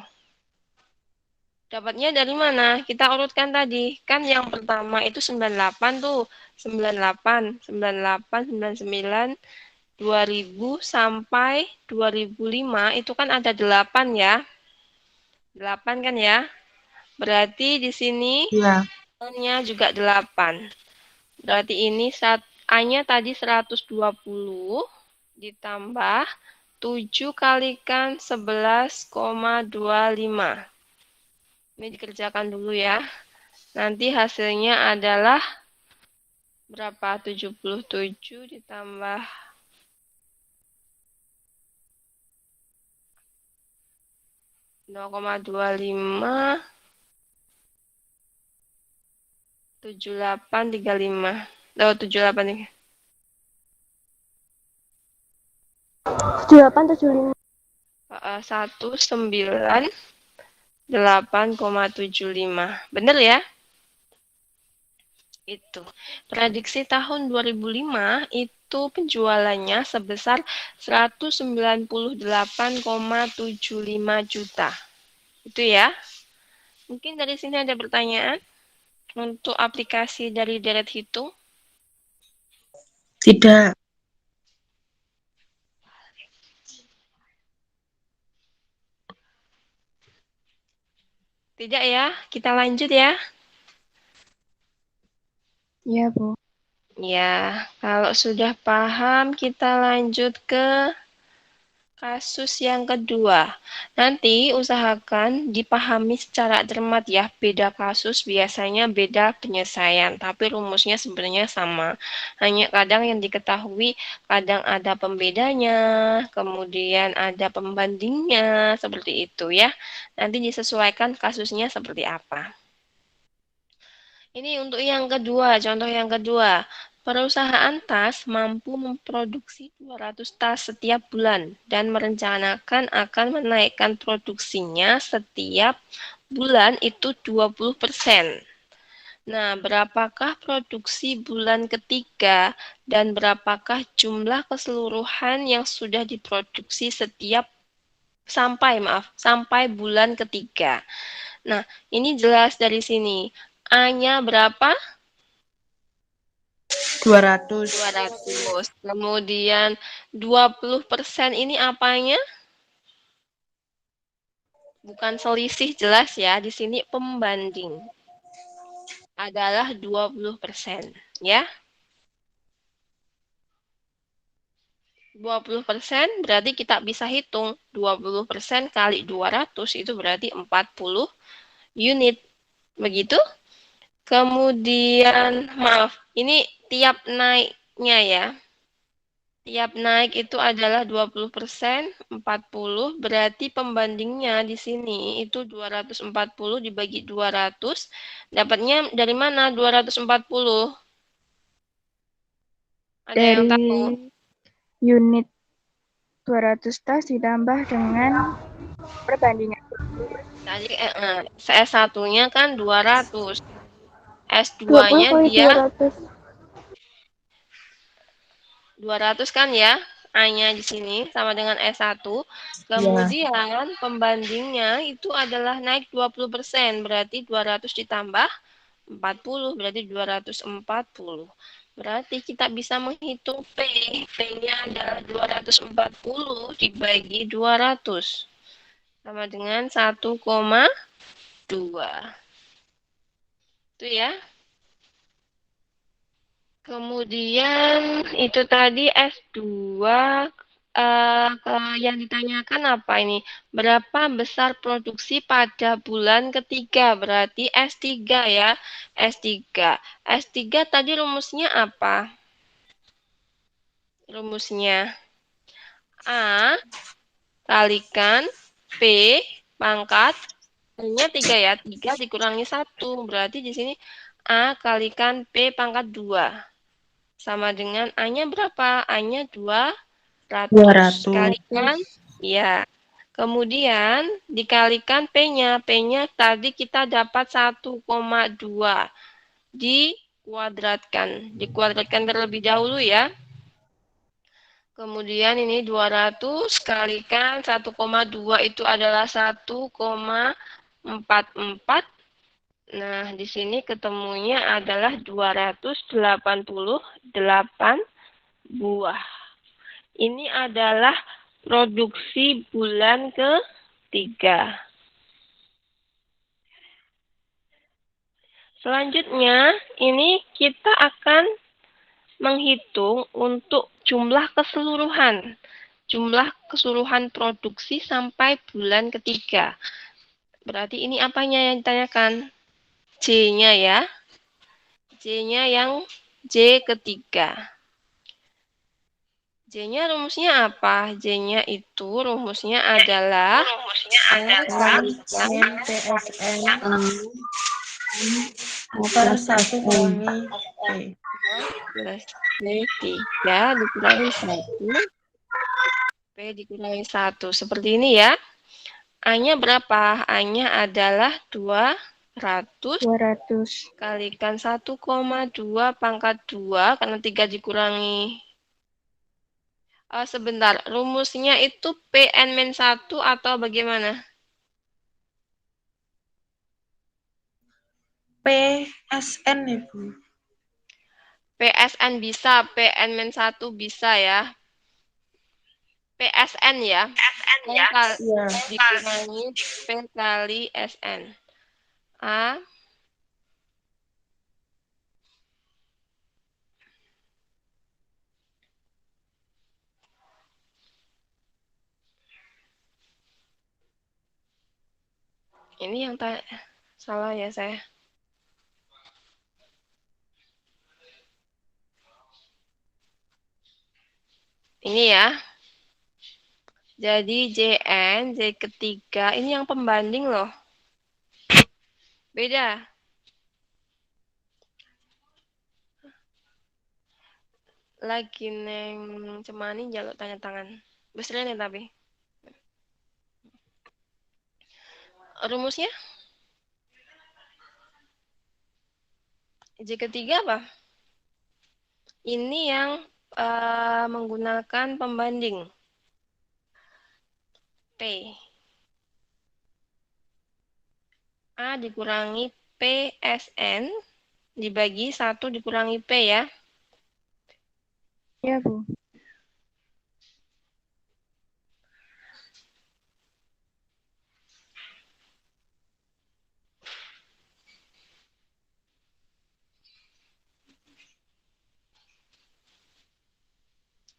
Dapatnya dari mana? Kita urutkan tadi. Kan yang pertama itu 98 tuh. 98, 98, 99, 2000 sampai 2005 itu kan ada 8 ya. 8 kan ya. Berarti di sini Ya. N-nya juga 8. Berarti ini A-nya tadi 120 ditambah 7 kalikan 11,25. Ini dikerjakan dulu ya. Nanti hasilnya adalah berapa? 77 ditambah 0,25 7835. 78 7875. 198,75. Bener ya? Itu. Prediksi tahun 2005 itu penjualannya sebesar 198,75 juta. Itu ya. Mungkin dari sini ada pertanyaan untuk aplikasi dari deret hitung? Tidak. Tidak ya. Kita lanjut ya. Iya, Bu. Ya, kalau sudah paham kita lanjut ke kasus yang kedua. Nanti usahakan dipahami secara cermat ya. Beda kasus biasanya beda penyelesaian, tapi rumusnya sebenarnya sama. Hanya kadang yang diketahui, kadang ada pembedanya, kemudian ada pembandingnya, seperti itu ya. Nanti disesuaikan kasusnya seperti apa. Ini untuk yang kedua, contoh yang kedua. Perusahaan tas mampu memproduksi 200 tas setiap bulan dan merencanakan akan menaikkan produksinya setiap bulan itu 20%. Nah, berapakah produksi bulan ketiga dan berapakah jumlah keseluruhan yang sudah diproduksi sampai bulan ketiga. Nah, ini jelas dari sini. A-nya berapa? 200. 200. Kemudian 20% ini apanya? Bukan selisih jelas ya. Di sini pembanding. Adalah 20%. Ya. 20% berarti kita bisa hitung. 20% kali 200 itu berarti 40 unit. Begitu? Kemudian, maaf. Ini tiap naiknya ya. Tiap naik itu adalah 20%, 40, berarti pembandingnya di sini itu 240 dibagi 200, dapatnya dari mana 240? Ada yang Dari tahu? unit 200 tas ditambah dengan perbandingan. Tadi S1-nya kan 200. 20 S2-nya kali dia 200. 200 kan ya? A-nya di sini sama dengan S1. Kemudian pembandingnya itu adalah naik 20%, berarti 200 ditambah 40, berarti 240. Berarti kita bisa menghitung P. P-nya adalah 240 dibagi 200. Sama dengan 1,2. Itu ya. Kemudian itu tadi S2 yang ditanyakan apa ini? Berapa besar produksi pada bulan ketiga? Berarti S3 ya. S3. S3 tadi rumusnya apa? Rumusnya A kalikan P pangkat P-nya 3 ya. 3 dikurangi 1. Berarti di sini A kalikan P pangkat 2. Sama dengan A-nya berapa? A-nya 200. Kalikan, ya. Kemudian dikalikan P-nya. P-nya tadi kita dapat 1,2. Dikuadratkan. Dikuadratkan terlebih dahulu ya. Kemudian ini 200 kalikan 1,2 itu adalah 1,44. Nah, di sini ketemunya adalah 288 buah. Ini adalah produksi bulan ketiga. Selanjutnya, ini kita akan menghitung untuk jumlah keseluruhan. Jumlah keseluruhan produksi sampai bulan ketiga. Berarti ini apanya yang ditanyakan? J-nya ya. J-nya yang J ketiga. J-nya rumusnya apa? J-nya itu rumusnya adalah PSN per 1 kurangi P. plus P3 dikurangi 1. P dikurangi 1. Seperti ini ya. A-nya berapa? A-nya adalah 200 kalikan 1,2 pangkat 2 karena 3 dikurangi. Sebentar, rumusnya itu PN-1 atau bagaimana? PSN Ibu. PSN bisa, PN-1 bisa ya. PSN ya. Dikurangi P kali SN. A ini yang salah ya saya. Ini ya. Jadi JN, J ketiga, ini yang pembanding loh. Beda. Lagi neng cemani jaluk tanya tangan. Besar nih tapi. Rumusnya? J ketiga apa? Ini yang menggunakan pembanding. P. A dikurangi PSN dibagi 1 dikurangi P ya. Ya, Bu.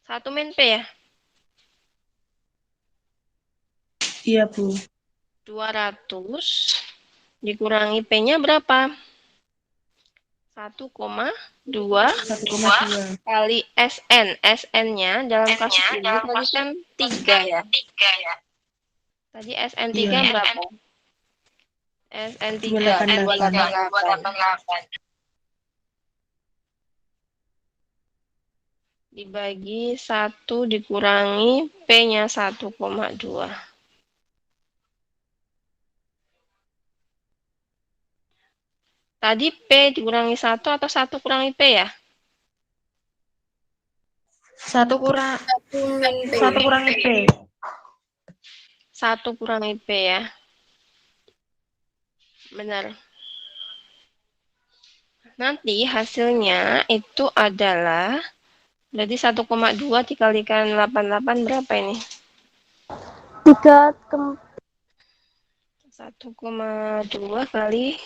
Satu min P ya? Iya, Bu. 200 dikurangi P-nya berapa? 1,2 kali SN. SN-nya dalam kasus ini tadi kan 3 ya. Tadi SN 3 berapa? SN 3 288 dibagi 1 dikurangi P-nya 1,2. Tadi P dikurangi 1 atau 1 kurangi P ya? 1 kurang min P. 1 kurang IP. 1 kurang IP ya. Benar. Nanti hasilnya itu adalah berarti 1,2 dikalikan 88 berapa ini? 1,2 kali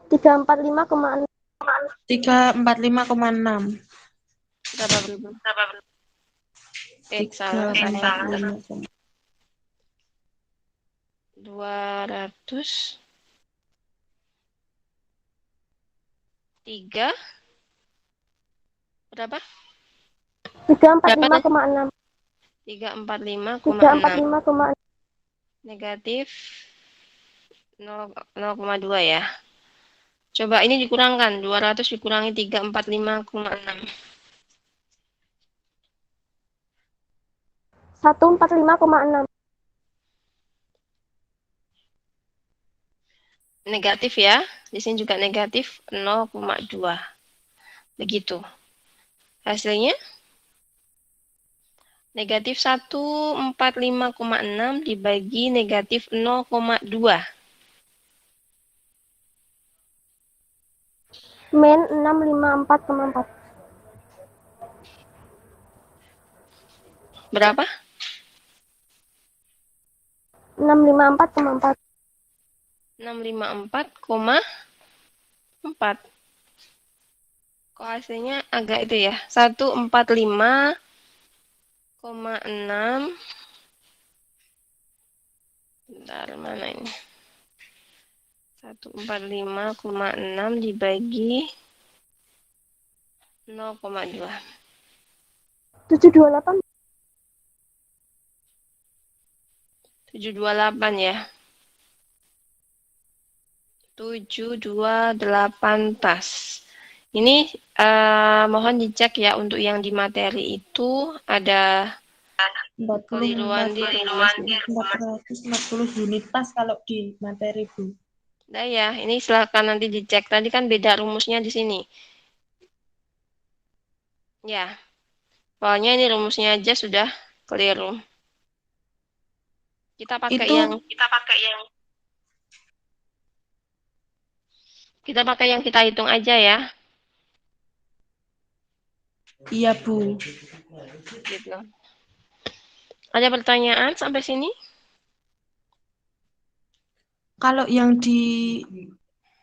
345,6. 345,6. berapa berapa? Salah. 345,6. 200 3 berapa? 345,6. 345,6 negatif 0,2 ya. Coba ini dikurangkan, 200 dikurangi 345,6. 145,6. Negatif ya. Di sini juga negatif 0,2. Begitu. Hasilnya negatif 145,6 dibagi negatif 0,2. Min 654,4. Berapa? 654,4. 654,4. Kok hasilnya agak itu ya? 145,6. Bentar, mana ini? 145,6 dibagi 0,2. 728. 728 ya. 728 pas. Ini mohon dicek ya untuk yang di materi itu ada 40 keliruan di rumusnya. 440 unit pas kalau di materi, Bu. Nah ya, ini silakan nanti dicek. Tadi kan beda rumusnya di sini. Ya. Pokoknya ini rumusnya aja sudah keliru. Kita pakai yang kita hitung aja ya. Iya, Bu. Gitu. Ada pertanyaan sampai sini? Kalau yang di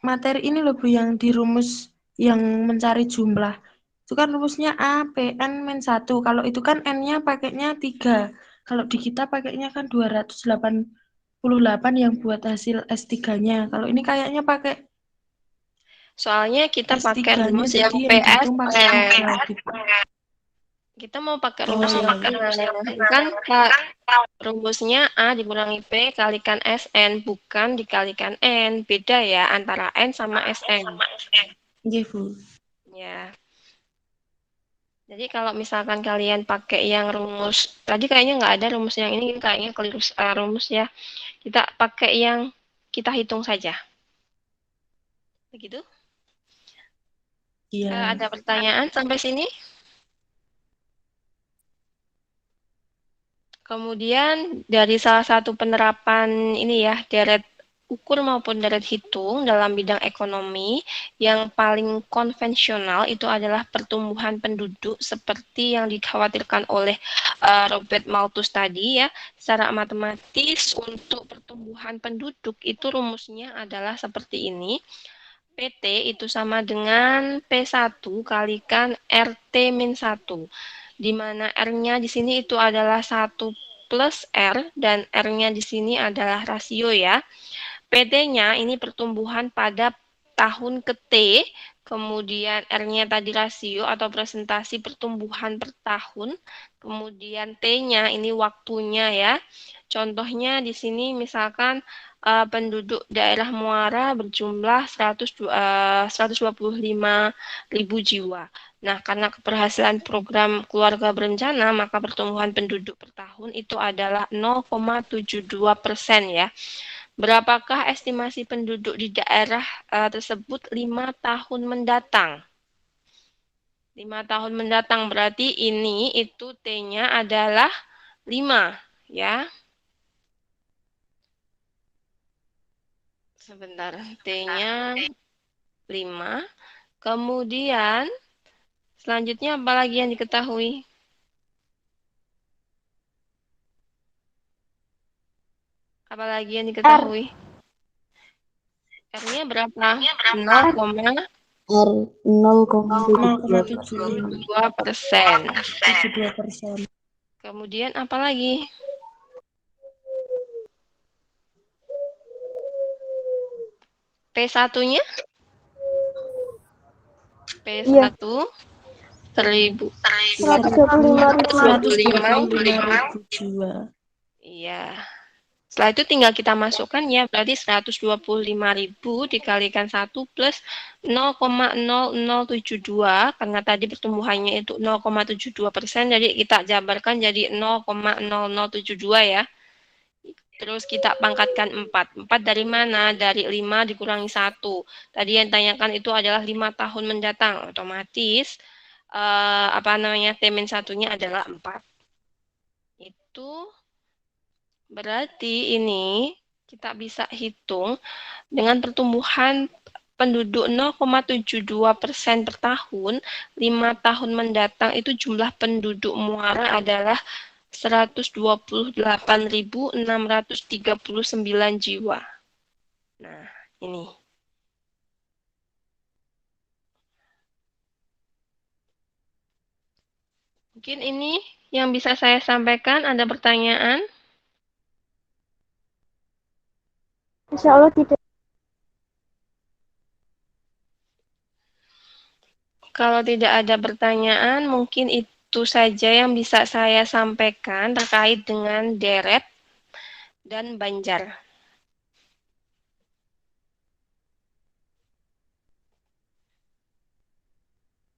materi ini loh, Bu, yang di rumus yang mencari jumlah. Itu kan rumusnya A, P, N, min 1. Kalau itu kan N-nya pakainya 3. Kalau di kita pakainya kan 288 yang buat hasil S3-nya. Kalau ini kayaknya pakai Soalnya kita pakai S3-nya, rumus yang jadi yang dihitung pakai PSN. 3 gitu. Kita mau pakai Oh, rumus yang iya. kan rumusnya A dikurangi P kalikan SN, bukan dikalikan N. Beda ya antara N sama SN. Iya, Bu. Ya. Jadi kalau misalkan kalian pakai yang rumus, tadi kayaknya nggak ada rumus yang ini, kayaknya keliru rumus ya. Kita pakai yang kita hitung saja. Begitu? Iya. Ada pertanyaan sampai sini? Kemudian dari salah satu penerapan ini ya, deret ukur maupun deret hitung dalam bidang ekonomi yang paling konvensional itu adalah pertumbuhan penduduk seperti yang dikhawatirkan oleh Robert Malthus tadi ya. Secara matematis untuk pertumbuhan penduduk itu rumusnya adalah seperti ini. PT itu sama dengan P1 kalikan RT min 1. Di mana R-nya di sini itu adalah 1 plus R dan R-nya di sini adalah rasio ya. PT-nya ini pertumbuhan pada tahun ke T, kemudian R-nya tadi rasio atau presentasi pertumbuhan per tahun, kemudian T-nya ini waktunya ya. Contohnya di sini misalkan penduduk daerah Muara berjumlah 125.000 jiwa. Nah, karena keberhasilan program keluarga berencana, maka pertumbuhan penduduk per tahun itu adalah 0,72% ya. Berapakah estimasi penduduk di daerah tersebut 5 tahun mendatang? 5 tahun mendatang berarti ini itu T-nya adalah 5 ya. Sebentar, T-nya 5. Kemudian selanjutnya apa lagi yang diketahui? Apa lagi yang diketahui? R-nya berapa? 0,72%. R 0,75. 72%. Kemudian apa lagi? P1-nya? P1 Iya. 1000. 125.000. Jiwa. Iya. Setelah itu tinggal kita masukkan ya, berarti 125.000 dikalikan 1 plus 0,0072, karena tadi pertumbuhannya itu 0,72%, jadi kita jabarkan jadi 0,0072 ya. Terus kita pangkatkan 4. 4 dari mana? Dari 5 dikurangi 1. Tadi yang ditanyakan itu adalah 5 tahun mendatang. Otomatis T-1-nya adalah 4. Itu berarti ini kita bisa hitung dengan pertumbuhan penduduk 0,72% per tahun, 5 tahun mendatang itu jumlah penduduk Muara adalah 128.639 jiwa. Nah, ini. Mungkin ini yang bisa saya sampaikan. Ada pertanyaan? Insya Allah tidak. Kalau tidak ada pertanyaan, mungkin itu saja yang bisa saya sampaikan terkait dengan Deret dan Banjar.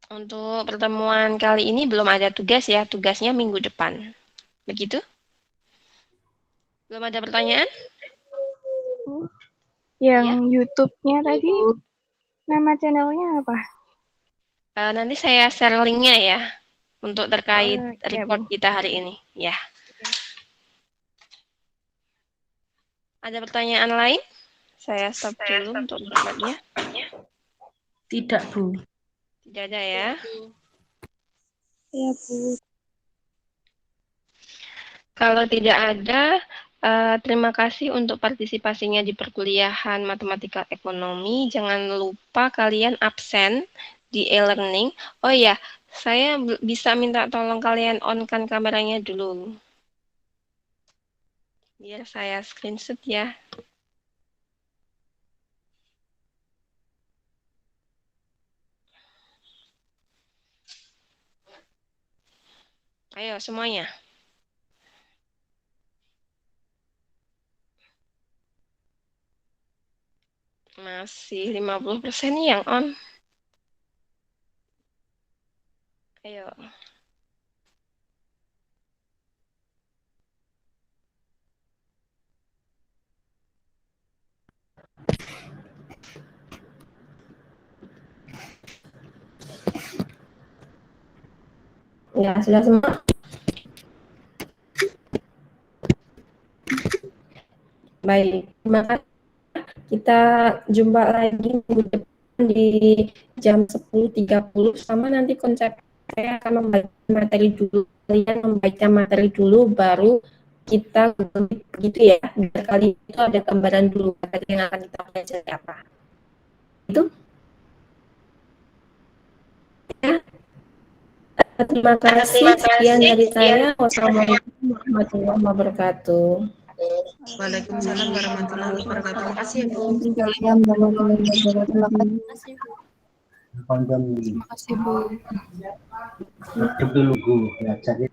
Untuk pertemuan kali ini belum ada tugas ya, tugasnya minggu depan. Begitu? Belum ada pertanyaan? Yang Ya. YouTube-nya tadi, nama channelnya apa? Nanti saya share linknya ya, untuk terkait Ya, report Bu. kita hari ini. Ya. Ada pertanyaan lain? Saya stop dulu untuk recordnya. Tidak, Bu. Tidak ada ya. Ya, Bu. Kalau tidak ada, terima kasih untuk partisipasinya di perkuliahan Matematika Ekonomi. Jangan lupa kalian absen di e-learning. Oh ya, saya bisa minta tolong kalian on-kan kameranya dulu. Biar saya screenshot ya. Ayo semuanya. Masih 50% nih yang on. Ayo. Ya, sudah semua. Baik, terima kasih. Kita jumpa lagi minggu depan di jam 10.30 sama nanti konsep saya akan membaca materi dulu. Kalian membaca materi dulu baru kita begitu ya. Biar kali itu ada gambaran dulu materi yang akan kita baca apa. Itu ya. Terima kasih. Sekian dari saya. Wassalamualaikum warahmatullahi wabarakatuh. Waalaikumsalam warahmatullahi wabarakatuh. Terima kasih ya, Bu. Terima kasih, Bu. Terima kasih, Bu. Dulu, Bu. Ya, jadi